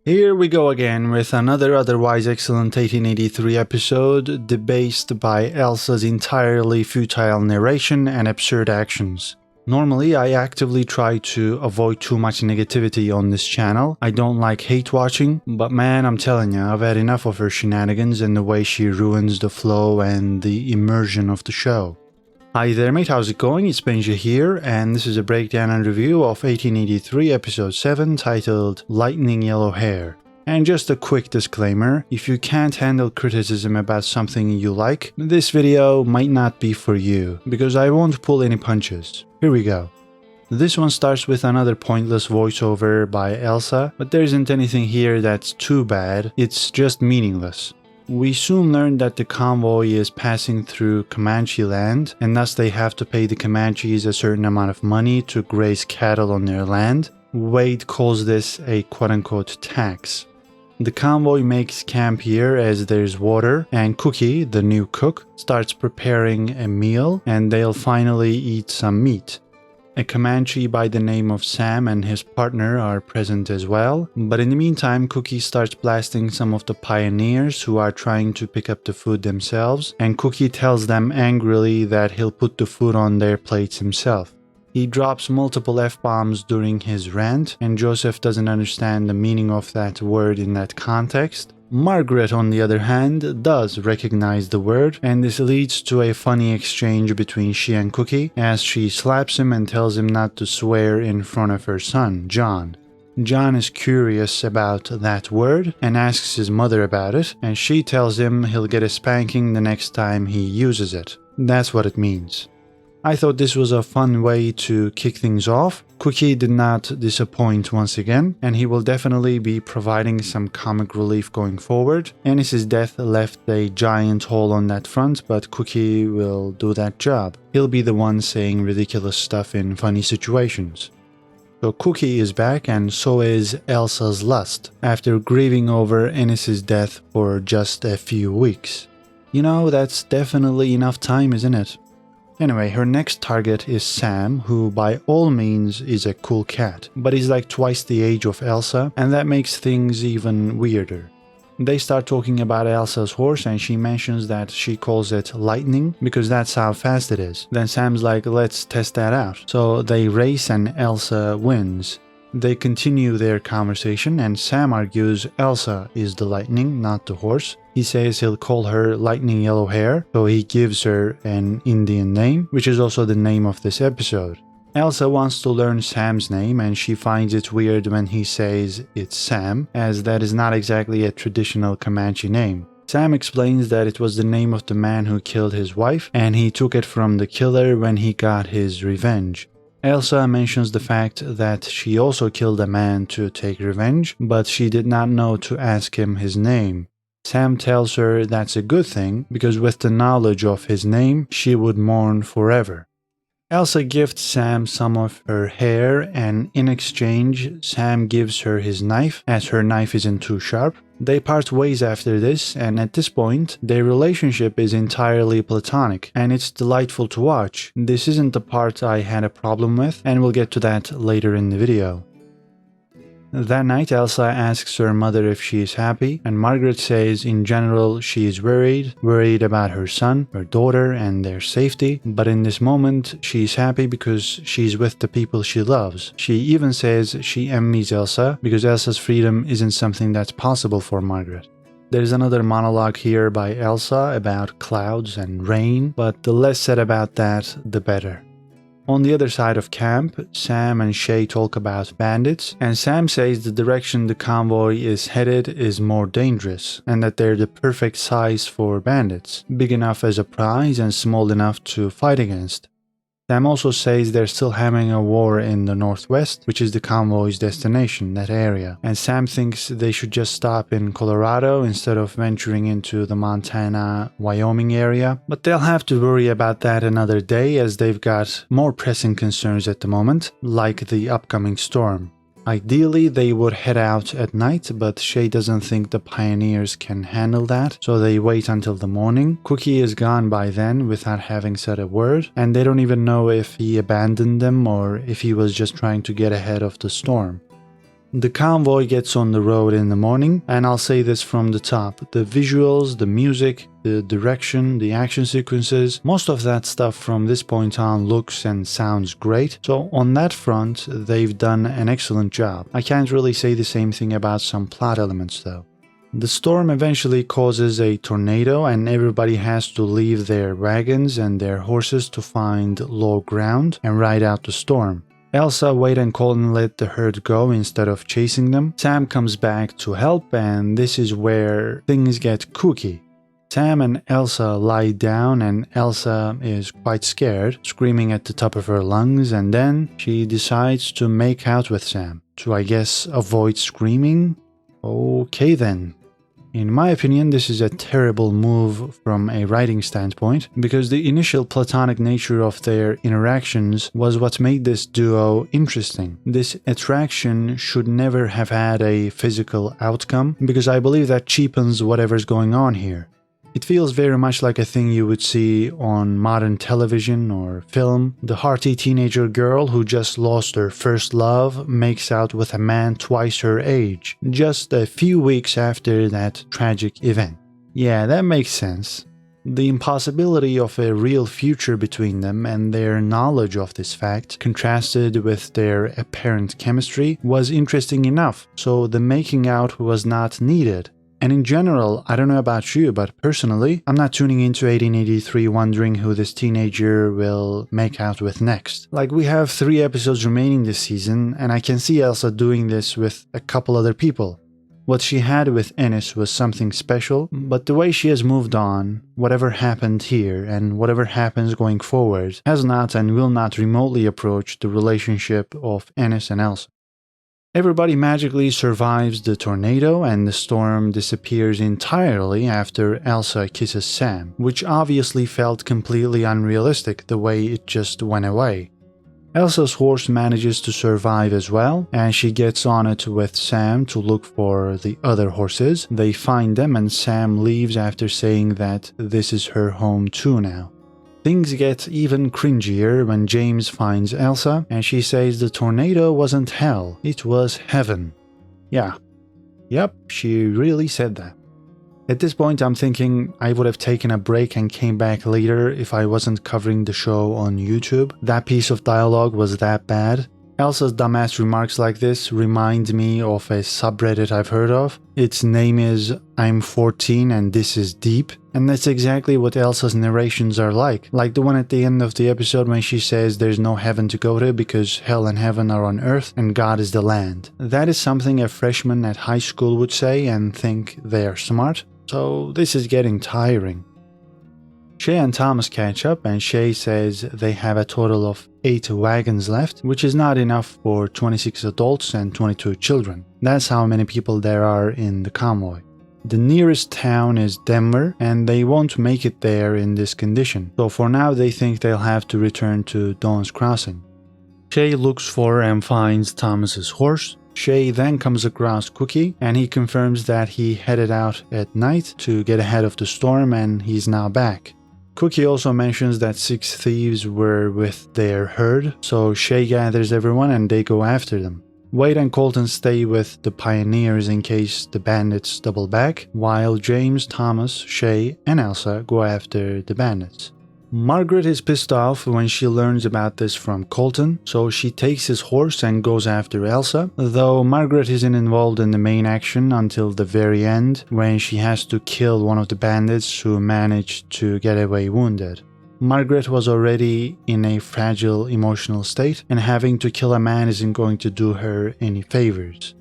Here we go again with another otherwise excellent 1883 episode, debased by Elsa's entirely futile narration and absurd actions. Normally, I actively try to avoid too much negativity on this channel. I don't like hate watching, but man, I'm telling you, I've had enough of her shenanigans and the way she ruins the flow and the immersion of the show. Hi there mate, how's it going? It's Benji here, and this is a breakdown and review of 1883 episode 7 titled Lightning Yellow Hair. And just a quick disclaimer, if you can't handle criticism about something you like, this video might not be for you, because I won't pull any punches. Here we go. This one starts with another pointless voiceover by Elsa, but there isn't anything here that's too bad, it's just meaningless. We soon learn that the convoy is passing through Comanche land, and thus they have to pay the Comanches a certain amount of money to graze cattle on their land. Wade calls this a quote-unquote tax. The convoy makes camp here as there's water, and Cookie, the new cook, starts preparing a meal, and they'll finally eat some meat. A Comanche by the name of Sam and his partner are present as well, but in the meantime Cookie starts blasting some of the pioneers who are trying to pick up the food themselves, and Cookie tells them angrily that he'll put the food on their plates himself. He drops multiple F-bombs during his rant, and Joseph doesn't understand the meaning of that word in that context. Margaret, on the other hand, does recognize the word, and this leads to a funny exchange between she and Cookie, as she slaps him and tells him not to swear in front of her son, John. John is curious about that word and asks his mother about it, and she tells him he'll get a spanking the next time he uses it. That's what it means. I thought this was a fun way to kick things off. Cookie did not disappoint once again, and he will definitely be providing some comic relief going forward. Ennis's death left a giant hole on that front, but Cookie will do that job. He'll be the one saying ridiculous stuff in funny situations. So Cookie is back, and so is Elsa's lust, after grieving over Ennis's death for just a few weeks. You know, that's definitely enough time, isn't it? Anyway, her next target is Sam, who by all means is a cool cat, but he's like twice the age of Elsa, and that makes things even weirder. They start talking about Elsa's horse, and she mentions that she calls it Lightning because that's how fast it is. Then Sam's like, let's test that out. So they race and Elsa wins. They continue their conversation, and Sam argues Elsa is the lightning, not the horse. He says he'll call her Lightning Yellow Hair, so he gives her an Indian name, which is also the name of this episode. Elsa wants to learn Sam's name, and she finds it weird when he says it's Sam, as that is not exactly a traditional Comanche name. Sam explains that it was the name of the man who killed his wife, and he took it from the killer when he got his revenge. Elsa mentions the fact that she also killed a man to take revenge, but she did not know to ask him his name. Sam tells her that's a good thing, because with the knowledge of his name, she would mourn forever. Elsa gifts Sam some of her hair, and in exchange, Sam gives her his knife, as her knife isn't too sharp. They part ways after this, and at this point, their relationship is entirely platonic, and it's delightful to watch. This isn't the part I had a problem with, and we'll get to that later in the video. That night, Elsa asks her mother if she is happy, and Margaret says in general she is worried about her son, her daughter, and their safety, but in this moment she is happy because she's with the people she loves. She even says she envies Elsa because Elsa's freedom isn't something that's possible for Margaret. There's another monologue here by Elsa about clouds and rain, but the less said about that, the better. On the other side of camp, Sam and Shay talk about bandits, and Sam says the direction the convoy is headed is more dangerous, and that they're the perfect size for bandits, big enough as a prize and small enough to fight against. Sam also says they're still having a war in the northwest, which is the convoy's destination, that area, and Sam thinks they should just stop in Colorado instead of venturing into the Montana, Wyoming area, but they'll have to worry about that another day as they've got more pressing concerns at the moment, like the upcoming storm. Ideally, they would head out at night, but Shay doesn't think the pioneers can handle that, so they wait until the morning. Cookie is gone by then without having said a word, and they don't even know if he abandoned them or if he was just trying to get ahead of the storm. The convoy gets on the road in the morning, and I'll say this from the top. The visuals, the music, the direction, the action sequences, most of that stuff from this point on looks and sounds great. So on that front, they've done an excellent job. I can't really say the same thing about some plot elements though. The storm eventually causes a tornado and everybody has to leave their wagons and their horses to find low ground and ride out the storm. Elsa, Wade and Colton let the herd go instead of chasing them. Sam comes back to help, and this is where things get kooky. Sam and Elsa lie down and Elsa is quite scared, screaming at the top of her lungs, and then she decides to make out with Sam, to I guess avoid screaming? Okay then. In my opinion, this is a terrible move from a writing standpoint, because the initial platonic nature of their interactions was what made this duo interesting. This attraction should never have had a physical outcome, because I believe that cheapens whatever's going on here. It feels very much like a thing you would see on modern television or film. The hearty teenager girl who just lost her first love makes out with a man twice her age, just a few weeks after that tragic event. Yeah, that makes sense. The impossibility of a real future between them and their knowledge of this fact, contrasted with their apparent chemistry, was interesting enough, so the making out was not needed. And in general, I don't know about you, but personally, I'm not tuning into 1883 wondering who this teenager will make out with next. Like, we have 3 episodes remaining this season, and I can see Elsa doing this with a couple other people. What she had with Ennis was something special, but the way she has moved on, whatever happened here and whatever happens going forward, has not and will not remotely approach the relationship of Ennis and Elsa. Everybody magically survives the tornado and the storm disappears entirely after Elsa kisses Sam, which obviously felt completely unrealistic the way it just went away. Elsa's horse manages to survive as well, and she gets on it with Sam to look for the other horses. They find them and Sam leaves after saying that this is her home too now. Things get even cringier when James finds Elsa and she says the tornado wasn't hell, it was heaven. Yeah. Yep, she really said that. At this point I'm thinking I would have taken a break and came back later if I wasn't covering the show on YouTube. That piece of dialogue was that bad. Elsa's dumbass remarks like this remind me of a subreddit I've heard of. Its name is I'm 14 and this is deep. And that's exactly what Elsa's narrations are like the one at the end of the episode when she says there's no heaven to go to because hell and heaven are on earth and God is the land. That is something a freshman at high school would say and think they are smart. So this is getting tiring. Shay and Thomas catch up and Shay says they have a total of 8 wagons left, which is not enough for 26 adults and 22 children. That's how many people there are in the convoy. The nearest town is Denver, and they won't make it there in this condition, so for now they think they'll have to return to Dawn's Crossing. Shay looks for and finds Thomas's horse. Shay then comes across Cookie, and he confirms that he headed out at night to get ahead of the storm and he's now back. Cookie also mentions that 6 thieves were with their herd, so Shay gathers everyone and they go after them. Wade and Colton stay with the pioneers in case the bandits double back, while James, Thomas, Shay, and Elsa go after the bandits. Margaret is pissed off when she learns about this from Colton, so she takes his horse and goes after Elsa, though Margaret isn't involved in the main action until the very end, when she has to kill one of the bandits who managed to get away wounded. Margaret was already in a fragile emotional state, and having to kill a man isn't going to do her any favors.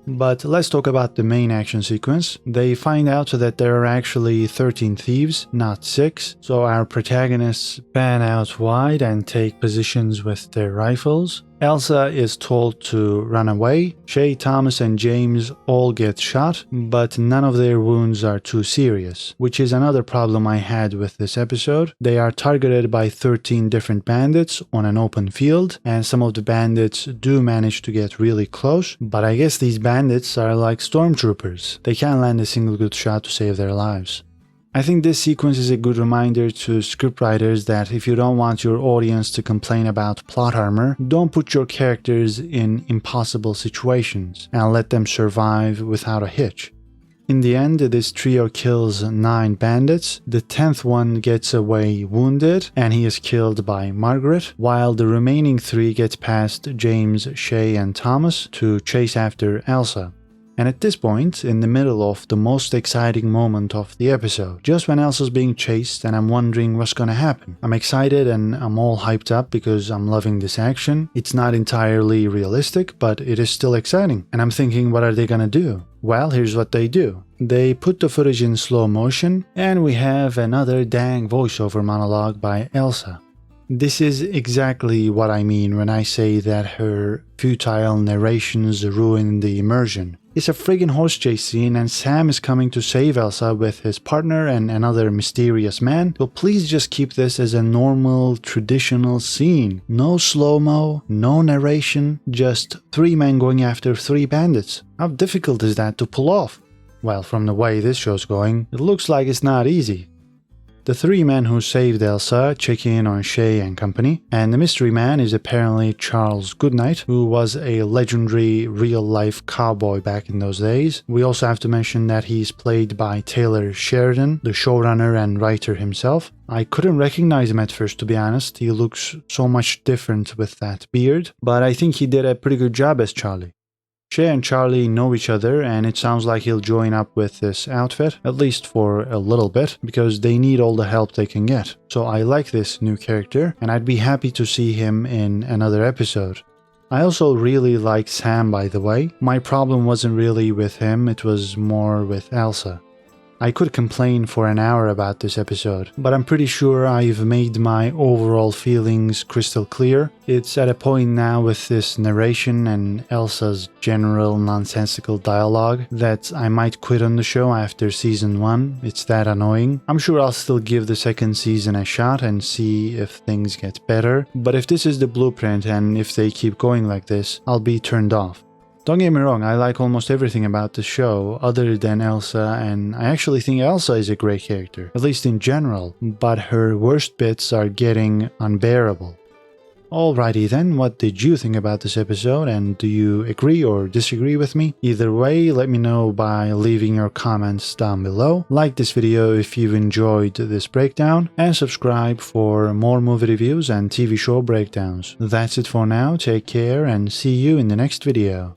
But let's talk about the main action sequence. They find out that there are actually 13 thieves, not 6, so our protagonists pan out wide and take positions with their rifles. Elsa is told to run away. Shay, Thomas, and James all get shot, but none of their wounds are too serious, which is another problem I had with this episode. They are targeted by 13 different bandits on an open field, and some of the bandits do manage to get really close, but I guess these bandits are like stormtroopers. They can't land a single good shot to save their lives. I think this sequence is a good reminder to scriptwriters that if you don't want your audience to complain about plot armor, don't put your characters in impossible situations and let them survive without a hitch. In the end, this trio kills 9 bandits, the 10th one gets away wounded and he is killed by Margaret, while the remaining 3 get past James, Shay and Thomas to chase after Elsa. And at this point, in the middle of the most exciting moment of the episode, just when Elsa's being chased and I'm wondering what's gonna happen. I'm excited and I'm all hyped up because I'm loving this action. It's not entirely realistic, but it is still exciting. And I'm thinking, what are they gonna do? Well, here's what they do. They put the footage in slow motion, and we have another dang voiceover monologue by Elsa. This is exactly what I mean when I say that her futile narrations ruin the immersion. It's a friggin' horse chase scene and Sam is coming to save Elsa with his partner and another mysterious man, so please just keep this as a normal, traditional scene. No slow-mo, no narration, just 3 men going after 3 bandits. How difficult is that to pull off? Well, from the way this show's going, it looks like it's not easy. The 3 men who saved Elsa check in on Shay and company, and the mystery man is apparently Charles Goodnight, who was a legendary real-life cowboy back in those days. We also have to mention that he's played by Taylor Sheridan, the showrunner and writer himself. I couldn't recognize him at first, to be honest. He looks so much different with that beard, but I think he did a pretty good job as Charlie. Shay and Charlie know each other and it sounds like he'll join up with this outfit, at least for a little bit, because they need all the help they can get. So I like this new character and I'd be happy to see him in another episode. I also really like Sam, by the way. My problem wasn't really with him, it was more with Elsa. I could complain for an hour about this episode, but I'm pretty sure I've made my overall feelings crystal clear. It's at a point now with this narration and Elsa's general nonsensical dialogue that I might quit on the show after season 1. It's that annoying. I'm sure I'll still give the second season a shot and see if things get better, but if this is the blueprint and if they keep going like this, I'll be turned off. Don't get me wrong, I like almost everything about the show other than Elsa, and I actually think Elsa is a great character, at least in general, but her worst bits are getting unbearable. Alrighty then, what did you think about this episode, and do you agree or disagree with me? Either way, let me know by leaving your comments down below. Like this video if you've enjoyed this breakdown, and subscribe for more movie reviews and TV show breakdowns. That's it for now, take care and see you in the next video.